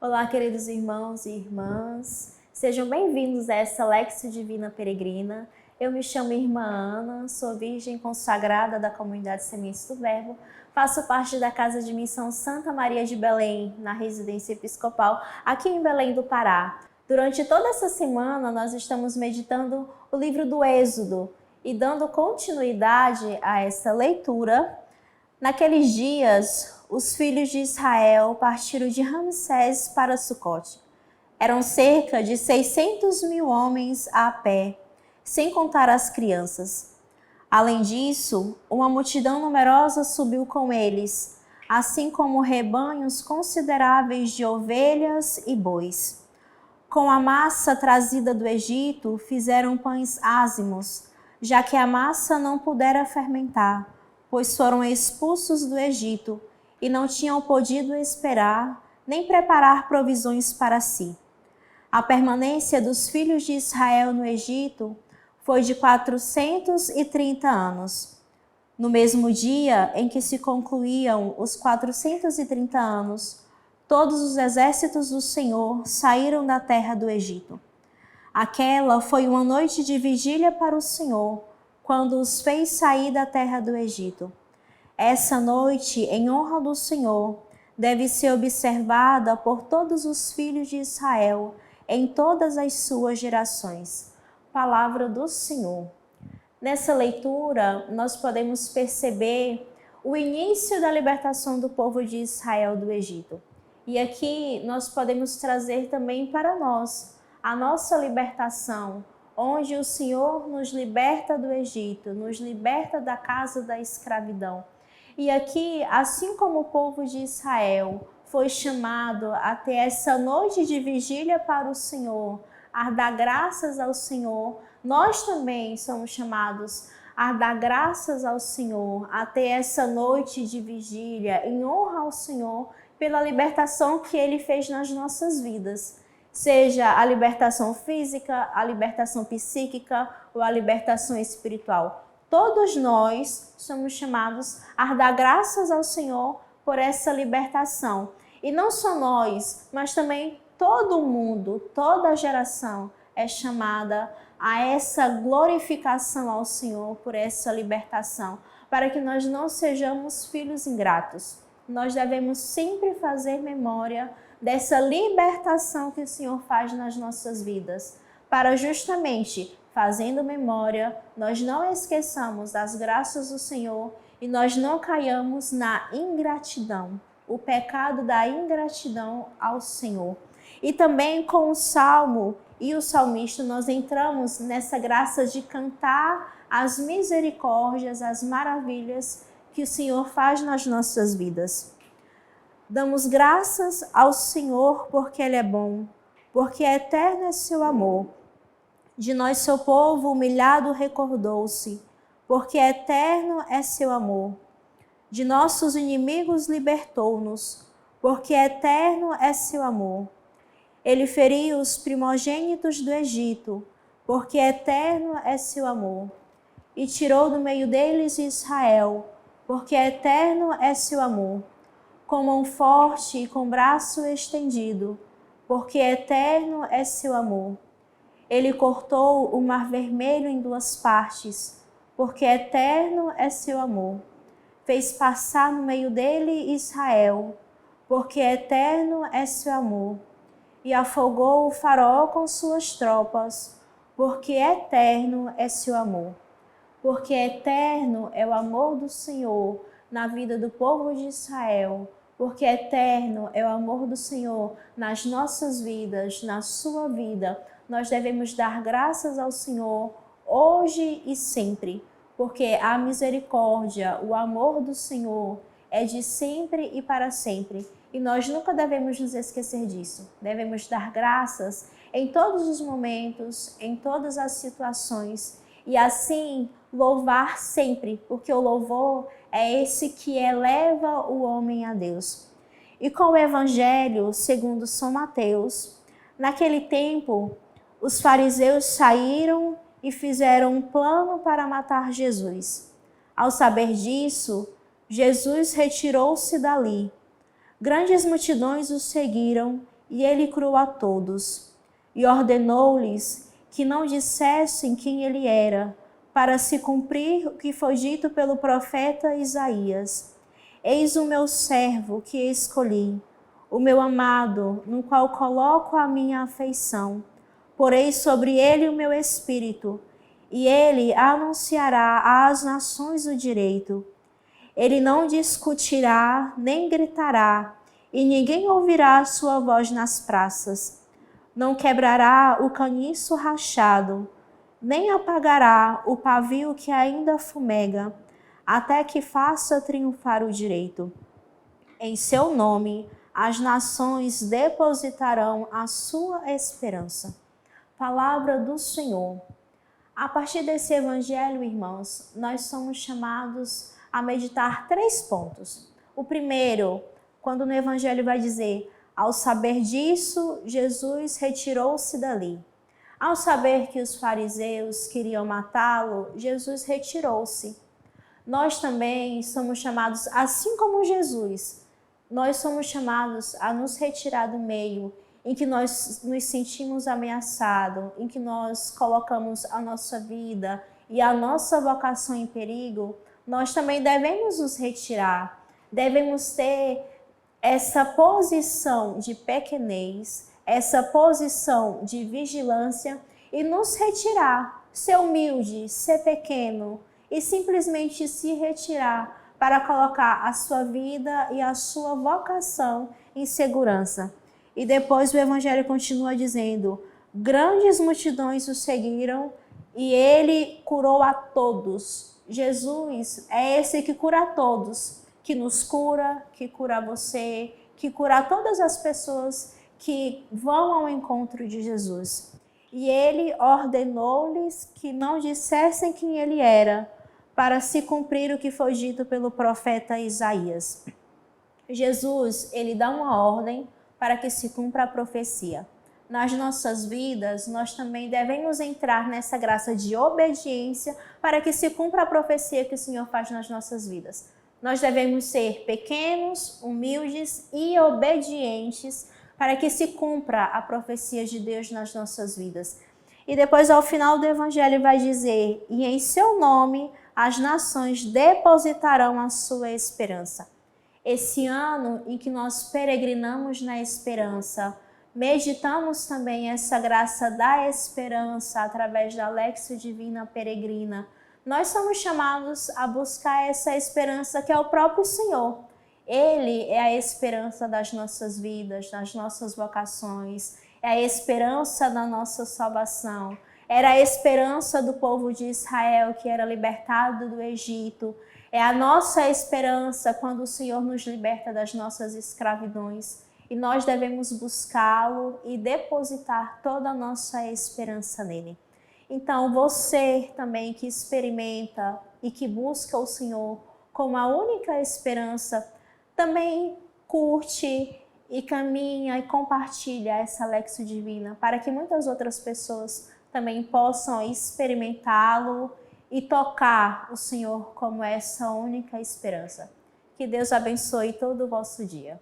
Olá, queridos irmãos e irmãs, sejam bem-vindos a essa Lexio Divina Peregrina. Eu me chamo Irmã Ana, sou virgem consagrada da comunidade Sementes do Verbo, faço parte da Casa de Missão Santa Maria de Belém, na residência episcopal, aqui em Belém do Pará. Durante toda essa semana, nós estamos meditando o livro do Êxodo e dando continuidade a essa leitura. Naqueles dias, os filhos de Israel partiram de Ramsés para Sucote. Eram cerca de 600 mil homens a pé, sem contar as crianças. Além disso, uma multidão numerosa subiu com eles, assim como rebanhos consideráveis de ovelhas e bois. Com a massa trazida do Egito, fizeram pães ázimos, já que a massa não pudera fermentar, pois foram expulsos do Egito e não tinham podido esperar nem preparar provisões para si. A permanência dos filhos de Israel no Egito foi de 430 anos. No mesmo dia em que se concluíam os 430 anos, todos os exércitos do Senhor saíram da terra do Egito. Aquela foi uma noite de vigília para o Senhor, quando os fez sair da terra do Egito. Essa noite, em honra do Senhor, deve ser observada por todos os filhos de Israel, em todas as suas gerações. Palavra do Senhor. Nessa leitura, nós podemos perceber o início da libertação do povo de Israel do Egito. E aqui nós podemos trazer também para nós a nossa libertação, onde o Senhor nos liberta do Egito, nos liberta da casa da escravidão. E aqui, assim como o povo de Israel foi chamado a ter essa noite de vigília para o Senhor, a dar graças ao Senhor, nós também somos chamados a dar graças ao Senhor, a ter essa noite de vigília em honra ao Senhor pela libertação que Ele fez nas nossas vidas. Seja a libertação física, a libertação psíquica ou a libertação espiritual. Todos nós somos chamados a dar graças ao Senhor por essa libertação. E não só nós, mas também todo mundo, toda a geração é chamada a essa glorificação ao Senhor por essa libertação, para que nós não sejamos filhos ingratos. Nós devemos sempre fazer memória dessa libertação que o Senhor faz nas nossas vidas, para justamente, fazendo memória, nós não esqueçamos das graças do Senhor e nós não caiamos na ingratidão, o pecado da ingratidão ao Senhor. E também com o Salmo e o salmista nós entramos nessa graça de cantar as misericórdias, as maravilhas que o Senhor faz nas nossas vidas. Damos graças ao Senhor porque Ele é bom, porque eterno é seu amor. De nós, seu povo humilhado, recordou-se, porque eterno é seu amor. De nossos inimigos libertou-nos, porque eterno é seu amor. Ele feriu os primogênitos do Egito, porque eterno é seu amor. E tirou do meio deles Israel, porque eterno é seu amor. Com mão forte e com braço estendido, porque eterno é seu amor. Ele cortou o mar vermelho em duas partes, porque eterno é seu amor. Fez passar no meio dele Israel, porque eterno é seu amor. E afogou o Faraó com suas tropas, porque eterno é seu amor. Porque eterno é o amor do Senhor na vida do povo de Israel, porque eterno é o amor do Senhor nas nossas vidas, na sua vida. Nós devemos dar graças ao Senhor hoje e sempre, porque a misericórdia, o amor do Senhor é de sempre e para sempre. E nós nunca devemos nos esquecer disso. Devemos dar graças em todos os momentos, em todas as situações, e assim louvar sempre, porque o louvor é esse que eleva o homem a Deus. E com o Evangelho segundo São Mateus, naquele tempo, os fariseus saíram e fizeram um plano para matar Jesus. Ao saber disso, Jesus retirou-se dali. Grandes multidões o seguiram e ele curou a todos. E ordenou-lhes que não dissessem quem ele era, para se cumprir o que foi dito pelo profeta Isaías. Eis o meu servo que escolhi, o meu amado, no qual coloco a minha afeição. Porei sobre ele o meu espírito, e ele anunciará às nações o direito. Ele não discutirá, nem gritará, e ninguém ouvirá a sua voz nas praças. Não quebrará o caniço rachado, nem apagará o pavio que ainda fumega, até que faça triunfar o direito. Em seu nome, as nações depositarão a sua esperança. Palavra do Senhor. A partir desse evangelho, irmãos, nós somos chamados a meditar 3 pontos. O primeiro, quando no evangelho vai dizer: ao saber disso, Jesus retirou-se dali. Ao saber que os fariseus queriam matá-lo, Jesus retirou-se. Nós também somos chamados, assim como Jesus, nós somos chamados a nos retirar do meio em que nós nos sentimos ameaçados, em que nós colocamos a nossa vida e a nossa vocação em perigo. Nós também devemos nos retirar, devemos ter essa posição de pequenez, essa posição de vigilância e nos retirar, ser humilde, ser pequeno e simplesmente se retirar para colocar a sua vida e a sua vocação em segurança. E depois o evangelho continua dizendo: grandes multidões o seguiram e ele curou a todos. Jesus é esse que cura a todos, que nos cura, que cura você, que cura todas as pessoas que vão ao encontro de Jesus. E ele ordenou-lhes que não dissessem quem ele era, para se cumprir o que foi dito pelo profeta Isaías. Jesus, ele dá uma ordem para que se cumpra a profecia. Nas nossas vidas, nós também devemos entrar nessa graça de obediência para que se cumpra a profecia que o Senhor faz nas nossas vidas. Nós devemos ser pequenos, humildes e obedientes para que se cumpra a profecia de Deus nas nossas vidas. E depois, ao final do evangelho, vai dizer: e em seu nome as nações depositarão a sua esperança. Esse ano em que nós peregrinamos na esperança, meditamos também essa graça da esperança através da Lexio Divina Peregrina. Nós somos chamados a buscar essa esperança que é o próprio Senhor. Ele é a esperança das nossas vidas, das nossas vocações, é a esperança da nossa salvação. Era a esperança do povo de Israel que era libertado do Egito. É a nossa esperança quando o Senhor nos liberta das nossas escravidões. E nós devemos buscá-lo e depositar toda a nossa esperança nele. Então, você também que experimenta e que busca o Senhor como a única esperança, também curte e caminha e compartilha essa Lexio Divina para que muitas outras pessoas também possam experimentá-lo e tocar o Senhor como essa única esperança. Que Deus abençoe todo o vosso dia.